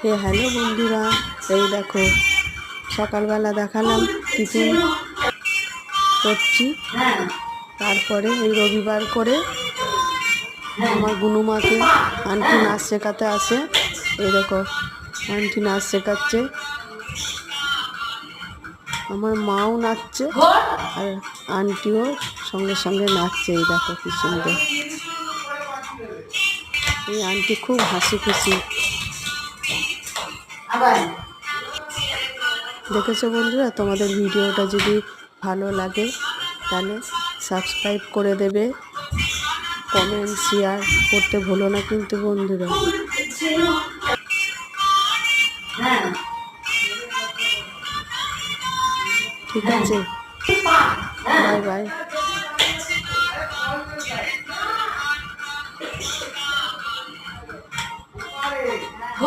Hello বন্ধুরা, এই দেখো সকালবেলা দেখালাম টিফিন করছি। তারপরে এই রবিবার করে আমার গুনুমাকে আন্টি নাচ শেখাতে আসে। এই দেখো আন্টি নাচ শেখাচ্ছে, আমার মাও নাচছে আর আন্টিও সঙ্গে সঙ্গে নাচছে। এই দেখো কি সুন্দর, এই আন্টি খুব হাসি খুশি। দেখেছো বন্ধুরা, তোমাদের ভিডিওটা যদি ভালো লাগে তাহলে সাবস্ক্রাইব করে দেবে, কমেন্ট শেয়ার করতে ভুলো না কিন্তু বন্ধুরা। ঠিক আছে, বাই বাই।